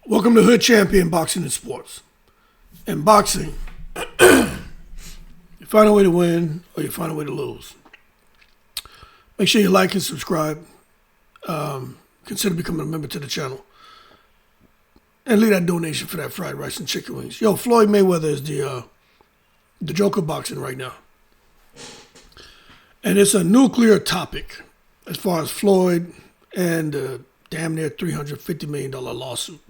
Welcome to Hood Champion Boxing and Sports. In boxing, you find a way to win or you find a way to lose. Make sure you like and subscribe. Consider becoming a member to the channel. And leave that donation for that fried rice and chicken wings. Yo, Floyd Mayweather is the joke of boxing right now. And it's a nuclear topic as far as Floyd and the damn near $350 million lawsuit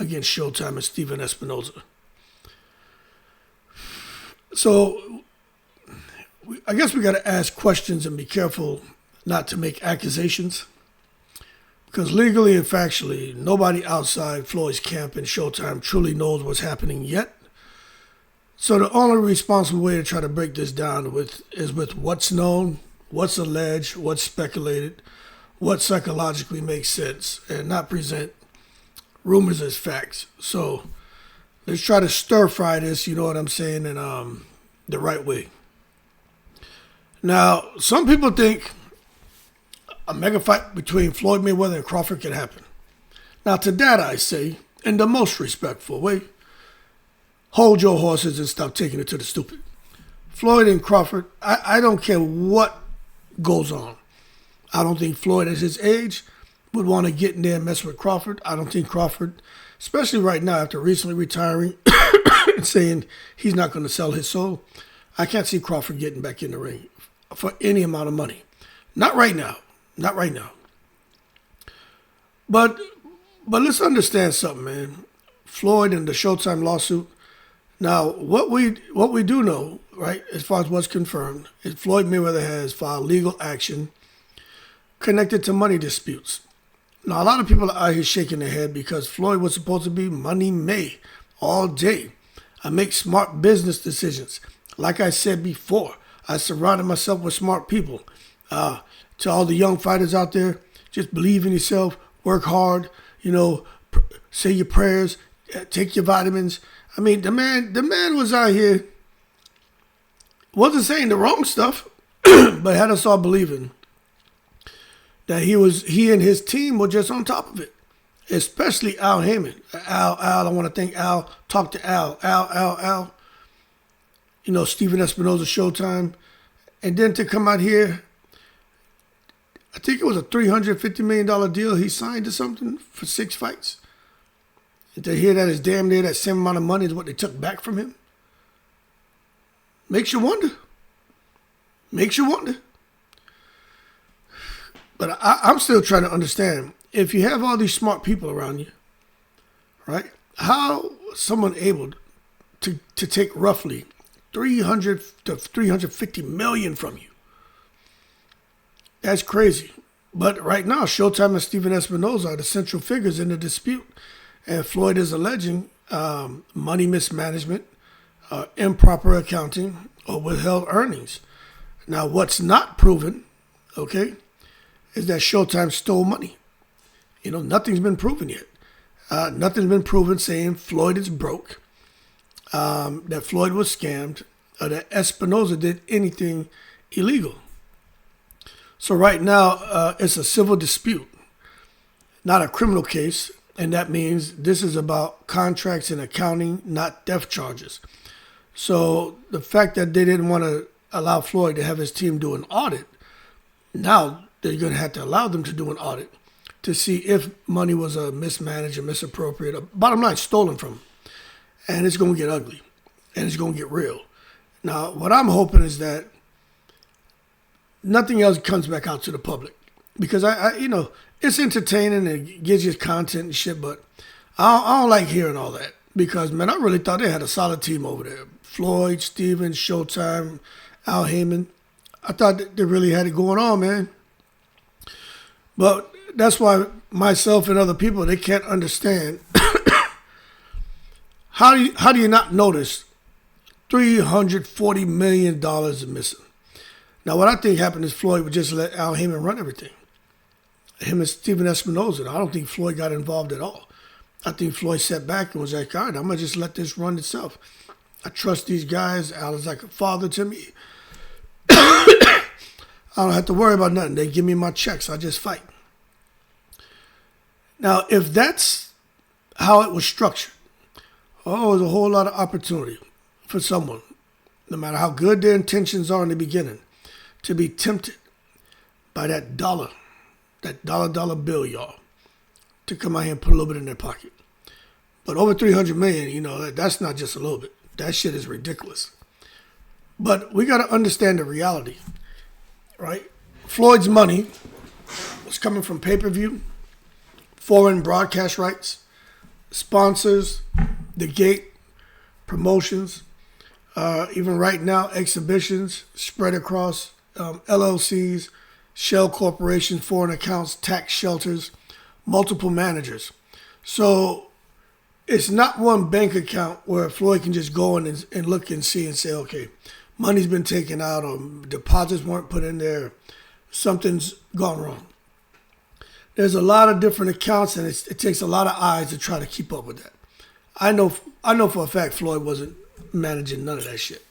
against Showtime and Stephen Espinoza. So I guess we got to ask questions and be careful not to make accusations. Because legally and factually, nobody outside Floyd's camp and Showtime truly knows what's happening yet. So the only responsible way to try to break this down is with what's known, what's alleged, what's speculated, what psychologically makes sense, and not present rumors as facts. So let's try to stir fry this, you know what I'm saying, in the right way. Now, some people think a mega fight between Floyd Mayweather and Crawford can happen. Now, to that I say, in the most respectful way, hold your horses and stop taking it to the stupid. Floyd and Crawford, I don't care what goes on. I don't think Floyd at his age would want to get in there and mess with Crawford. I don't think Crawford, especially right now after recently retiring and saying he's not going to sell his soul, I can't see Crawford getting back in the ring for any amount of money. Not right now. Not right now. But let's understand something, man. Floyd and the Showtime lawsuit. Now, what we do know, right, as far as what's confirmed, is Floyd Mayweather has filed legal action connected to money disputes. Now, a lot of people are out here shaking their head because Floyd was supposed to be money May all day. I make smart business decisions. Like I said before, I surrounded myself with smart people. To all the young fighters out there, just believe in yourself, work hard, say your prayers, take your vitamins. I mean, the man was out here, wasn't saying the wrong stuff, but had us all believing that he and his team were just on top of it, especially Al Heyman. Al, I want to thank Al. Talk to Al. Al. Stephen Espinoza, Showtime. And then to come out here, I think it was a $350 million deal he signed or something for 6 fights. And to hear that is damn near that same amount of money is what they took back from him. Makes you wonder. But I'm still trying to understand, if you have all these smart people around you, right, how someone able to take roughly 300 to 350 million from you? That's crazy. But right now, Showtime and Stephen Espinoza are the central figures in the dispute. And Floyd is alleging money mismanagement, improper accounting, or withheld earnings. Now, what's not proven, okay, is that Showtime stole money. Nothing's been proven yet. Nothing's been proven saying Floyd is broke, that Floyd was scammed, or that Espinoza did anything illegal. So right now, it's a civil dispute, not a criminal case, and that means this is about contracts and accounting, not theft charges. So the fact that they didn't want to allow Floyd to have his team do an audit, now they're going to have to allow them to do an audit to see if money was mismanaged or misappropriated, or bottom line, stolen from them. And it's going to get ugly, and it's going to get real. Now, what I'm hoping is that nothing else comes back out to the public, because I it's entertaining and it gives you content and shit, but I don't like hearing all that, because man, I really thought they had a solid team over there. Floyd, Steven, Showtime, Al Heyman. I thought that they really had it going on, man. But that's why myself and other people, they can't understand how do you not notice $340 million is missing. Now, what I think happened is Floyd would just let Al Heyman run everything. Him and Stephen Espinoza. I don't think Floyd got involved at all. I think Floyd sat back and was like, all right, I'm going to just let this run itself. I trust these guys. Al is like a father to me. I don't have to worry about nothing. They give me my checks. I just fight. Now, if that's how it was structured. Oh, there's a whole lot of opportunity for someone, no matter how good their intentions are in the beginning, to be tempted by that dollar bill, y'all, to come out here and put a little bit in their pocket. But over 300 million, that's not just a little bit. That shit is ridiculous. But we got to understand the reality, right? Floyd's money was coming from pay-per-view, foreign broadcast rights, sponsors, the gate, promotions, even right now, exhibitions spread across LLCs, shell corporations, foreign accounts, tax shelters, multiple managers. So it's not one bank account where Floyd can just go in and look and see and say, okay, money's been taken out or deposits weren't put in there. Something's gone wrong. There's a lot of different accounts, and it takes a lot of eyes to try to keep up with that. I know for a fact Floyd wasn't managing none of that shit.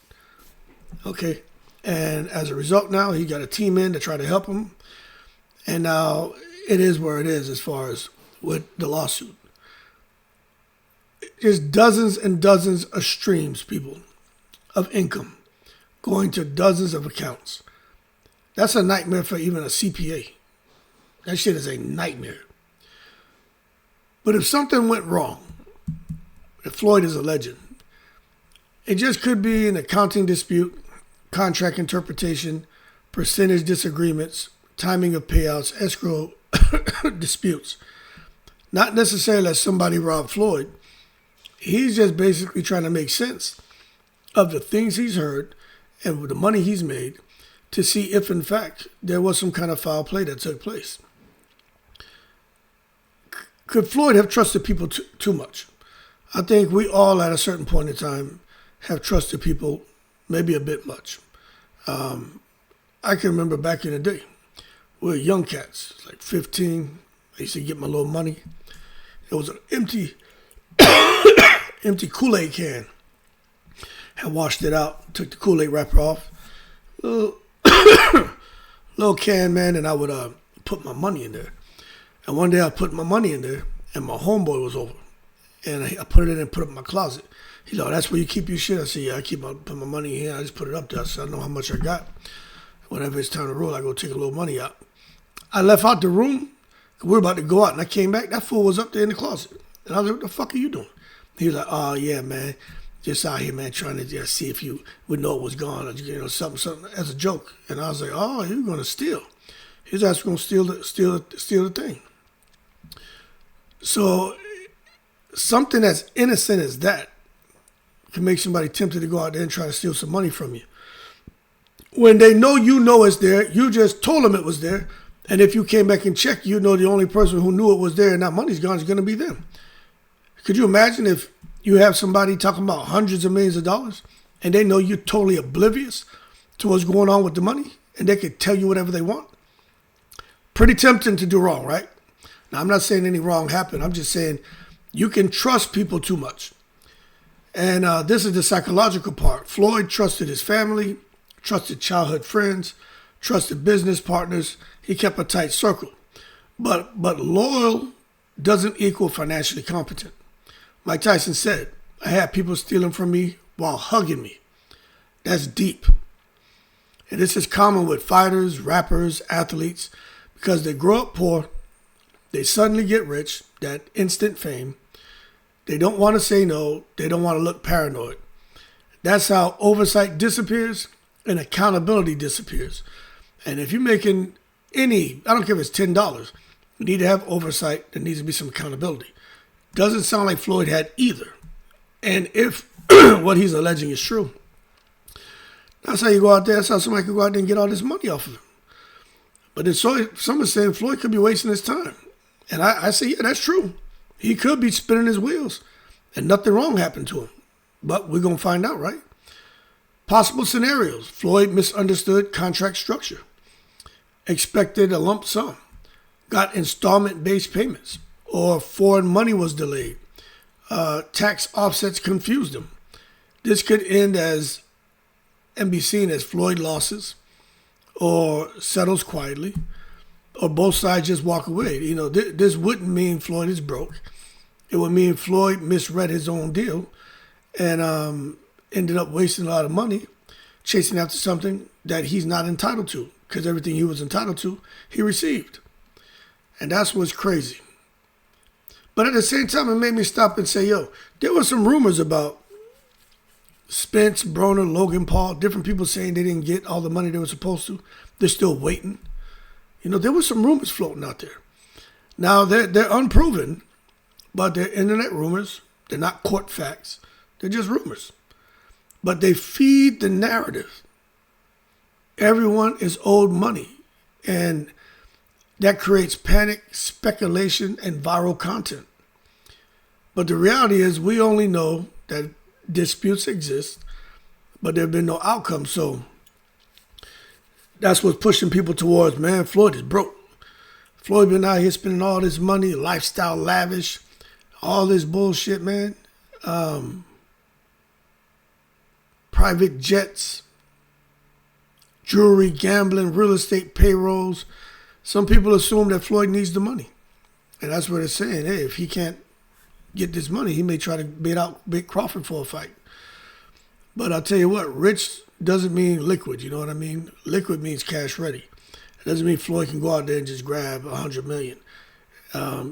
Okay? And as a result now, he got a team in to try to help him. And now it is where it is as far as with the lawsuit. There's dozens and dozens of streams, people, of income going to dozens of accounts. That's a nightmare for even a CPA. That shit is a nightmare. But if something went wrong, if Floyd is a legend, it just could be an accounting dispute, contract interpretation, percentage disagreements, timing of payouts, escrow disputes. Not necessarily that somebody robbed Floyd. He's just basically trying to make sense of the things he's heard and with the money he's made to see if, in fact, there was some kind of foul play that took place. Could Floyd have trusted people too much? I think we all, at a certain point in time, have trusted people maybe a bit much. I can remember back in the day, we were young cats, like 15. I used to get my little money. It was an empty Kool-Aid can. I washed it out, took the Kool-Aid wrapper off. Little can, man, and I would put my money in there. And one day I put my money in there, and my homeboy was over. And I put it in and put it in my closet. He's like, that's where you keep your shit? I said, yeah, put my money in here. I just put it up there so I know how much I got. Whenever it's time to roll, I go take a little money out. I left out the room. We were about to go out, and I came back. That fool was up there in the closet. And I was like, what the fuck are you doing? He was like, oh, yeah, man. Just out here, man, trying to just see if you would know it was gone or something as a joke. And I was like, oh, you're going to steal. His ass going to steal the thing. So something as innocent as that can make somebody tempted to go out there and try to steal some money from you. When they know it's there, you just told them it was there. And if you came back and checked, you know the only person who knew it was there and that money's gone is going to be them. Could you imagine if you have somebody talking about hundreds of millions of dollars and they know you're totally oblivious to what's going on with the money and they could tell you whatever they want? Pretty tempting to do wrong, right? Now, I'm not saying any wrong happened. I'm just saying you can trust people too much. And this is the psychological part. Floyd trusted his family, trusted childhood friends, trusted business partners. He kept a tight circle. But loyal doesn't equal financially competent. Mike Tyson said, I had people stealing from me while hugging me. That's deep. And this is common with fighters, rappers, athletes, because they grow up poor, they suddenly get rich, that instant fame. They don't want to say no. They don't want to look paranoid. That's how oversight disappears and accountability disappears. And if you're making I don't care if it's $10, you need to have oversight. There needs to be some accountability. Doesn't sound like Floyd had either. And if what he's alleging is true, that's how you go out there. That's how somebody could go out there and get all this money off of him. But someone's saying Floyd could be wasting his time. And I say, yeah, that's true. He could be spinning his wheels and nothing wrong happened to him. But we're going to find out, right? Possible scenarios. Floyd misunderstood contract structure. Expected a lump sum. Got installment-based payments. Or foreign money was delayed. Tax offsets confused him. This could end and be seen as Floyd losses or settles quietly or both sides just walk away. This wouldn't mean Floyd is broke. it would mean Floyd misread his own deal and ended up wasting a lot of money chasing after something that he's not entitled to, because everything he was entitled to, he received. And that's what's crazy. But at the same time, it made me stop and say, yo, there were some rumors about Spence, Broner, Logan Paul, different people saying they didn't get all the money they were supposed to. They're still waiting. You know, there were some rumors floating out there. Now, they're unproven, but they're internet rumors. They're not court facts. They're just rumors. But they feed the narrative. Everyone is owed money. And that creates panic, speculation, and viral content. But the reality is we only know that disputes exist, but there have been no outcome. So that's what's pushing people towards, man, Floyd is broke. Floyd been out here spending all this money, lifestyle lavish, all this bullshit, man. Private jets, jewelry, gambling, real estate payrolls. Some people assume that Floyd needs the money. And that's what they're saying. Hey, if he can't get this money, he may try to bait Crawford for a fight. But I'll tell you what, rich doesn't mean liquid, you know what I mean? Liquid means cash ready. It doesn't mean Floyd can go out there and just grab $100 million.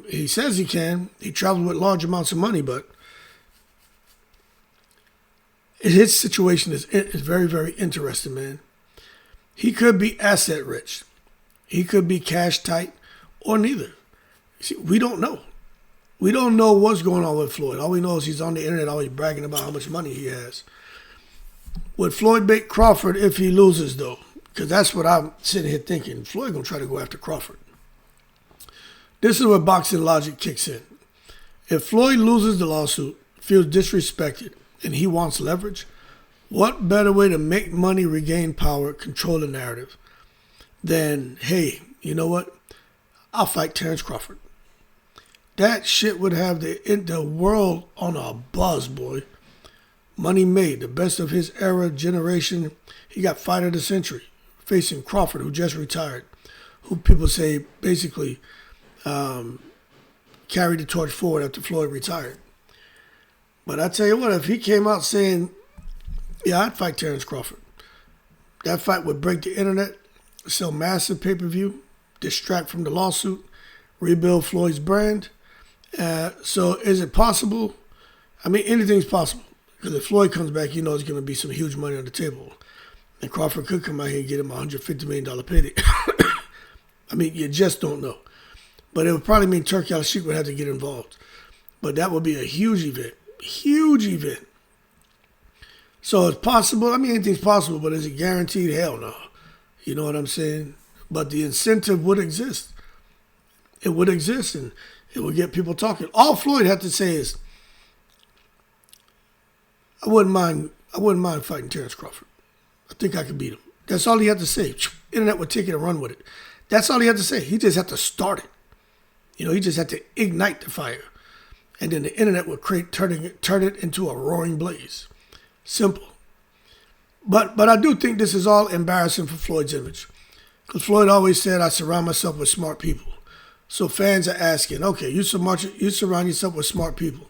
He says he can. He travels with large amounts of money, but his situation is very, very interesting, man. He could be asset rich. He could be cash tight, or neither. See, we don't know. We don't know what's going on with Floyd. All we know is he's on the internet always bragging about how much money he has. Would Floyd bait Crawford if he loses, though? Because that's what I'm sitting here thinking. Floyd going to try to go after Crawford. This is where boxing logic kicks in. If Floyd loses the lawsuit, feels disrespected, and he wants leverage, what better way to make money, regain power, control the narrative than, hey, you know what? I'll fight Terence Crawford. That shit would have the world on a buzz, boy. Money made, the best of his era, generation. He got fight of the century, facing Crawford, who just retired, who people say basically carried the torch forward after Floyd retired. But I tell you what, if he came out saying, yeah, I'd fight Terence Crawford, that fight would break the internet, sell massive pay-per-view, distract from the lawsuit, rebuild Floyd's brand. So is it possible? I mean, anything's possible. Because if Floyd comes back, you know there's going to be some huge money on the table. And Crawford could come out here and get him a $150 million payday. I mean, you just don't know. But it would probably mean Turkey Al-Sheikh would have to get involved. But that would be a huge event. Huge event. So it's possible. I mean, anything's possible, but is it guaranteed? Hell no. You know what I'm saying? But the incentive would exist. It would exist, and it would get people talking. All Floyd had to say is, I wouldn't mind fighting Terence Crawford. I think I could beat him. That's all he had to say. Internet would take it and run with it. That's all he had to say. He just had to start it. You know, he just had to ignite the fire. And then the internet would turn it into a roaring blaze. Simple. But I do think this is all embarrassing for Floyd's image. Because Floyd always said, I surround myself with smart people. So fans are asking, okay, you surround yourself with smart people.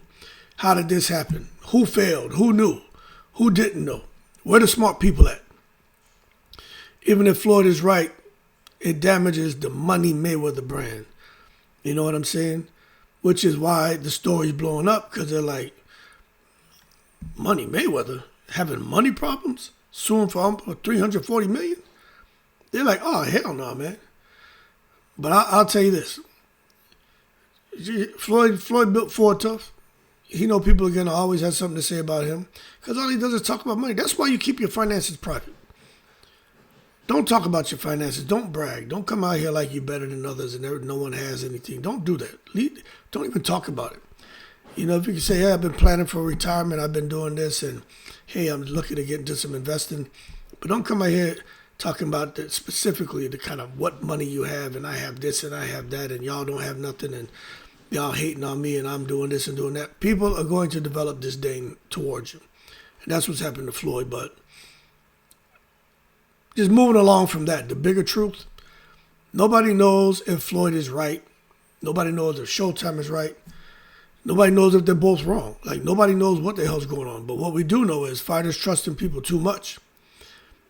How did this happen? Who failed? Who knew? Who didn't know? Where the smart people at? Even if Floyd is right, it damages the Money Mayweather brand. You know what I'm saying? Which is why the story's blowing up, because they're like, Money Mayweather having money problems? Suing for $340 million? They're like, oh, hell no, man. But I'll tell you this. Floyd built Ford tough. He know people are going to always have something to say about him because all he does is talk about money. That's why you keep your finances private. Don't talk about your finances. Don't brag. Don't come out here like you're better than others and no one has anything. Don't do that. Don't even talk about it. You know, if you can say, hey, I've been planning for retirement. I've been doing this. And, hey, I'm looking to get into some investing. But don't come out here talking about specifically the kind of what money you have. And I have this and I have that. And y'all don't have nothing. And y'all hating on me and I'm doing this and doing that. People are going to develop disdain towards you. And that's what's happened to Floyd. But just moving along from that, the bigger truth, nobody knows if Floyd is right. Nobody knows if Showtime is right. Nobody knows if they're both wrong. Like, nobody knows what the hell's going on. But what we do know is fighters trusting people too much.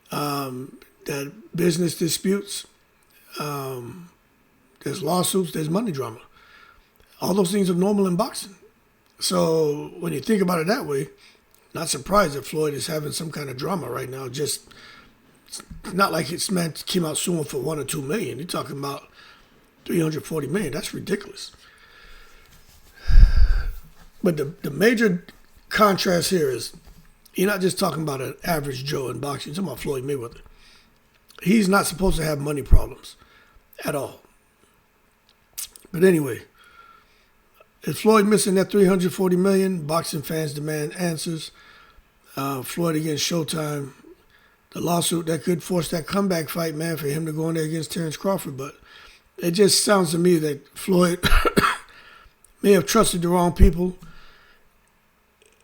That business disputes, there's lawsuits, there's money drama. All those things are normal in boxing. So when you think about it that way, not surprised that Floyd is having some kind of drama right now. Just not like it's meant came out suing for $1 or $2 million. You're talking about $340 million. That's ridiculous. But the major contrast here is you're not just talking about an average Joe in boxing. You're talking about Floyd Mayweather. He's not supposed to have money problems at all. But anyway, is Floyd missing that $340 million? Boxing fans demand answers. Floyd against Showtime. The lawsuit that could force that comeback fight, man, for him to go in there against Terence Crawford. But it just sounds to me that Floyd may have trusted the wrong people.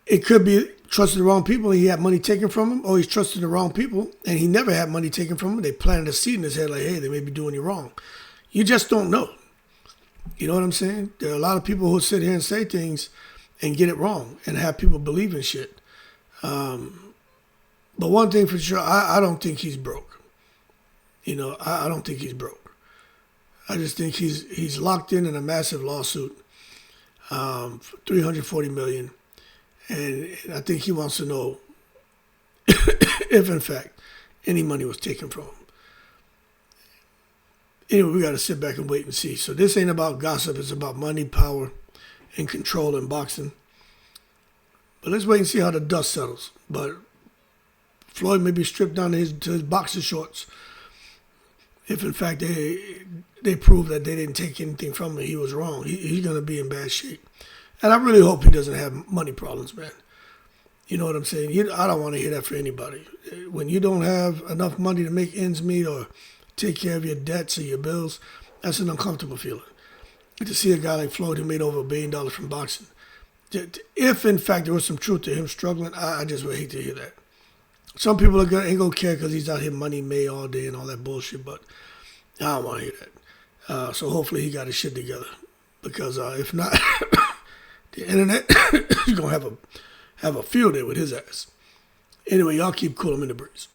It could be trusted the wrong people and he had money taken from him, or he's trusted the wrong people and he never had money taken from him. They planted a seed in his head like, hey, they may be doing you wrong. You just don't know. You know what I'm saying? There are a lot of people who sit here and say things and get it wrong and have people believe in shit. But one thing for sure, I don't think he's broke. You know, I don't think he's broke. I just think he's locked in a massive lawsuit for $340 million. And I think he wants to know if, in fact, any money was taken from him. Anyway, we got to sit back and wait and see. So this ain't about gossip. It's about money, power, and control in boxing. But let's wait and see how the dust settles. But Floyd may be stripped down to his boxer shorts if, in fact, they prove that they didn't take anything from him. He was wrong. He's going to be in bad shape. And I really hope he doesn't have money problems, man. You know what I'm saying? I don't want to hear that for anybody. When you don't have enough money to make ends meet or take care of your debts or your bills, that's an uncomfortable feeling. To see a guy like Floyd who made over $1 billion from boxing, if in fact there was some truth to him struggling, I just would hate to hear that. Some people ain't gonna care because he's out here money made all day and all that bullshit, but I don't want to hear that. So hopefully he got his shit together, because if not, the internet is gonna have a field day with his ass. Anyway, y'all keep cool. I'm in the breeze.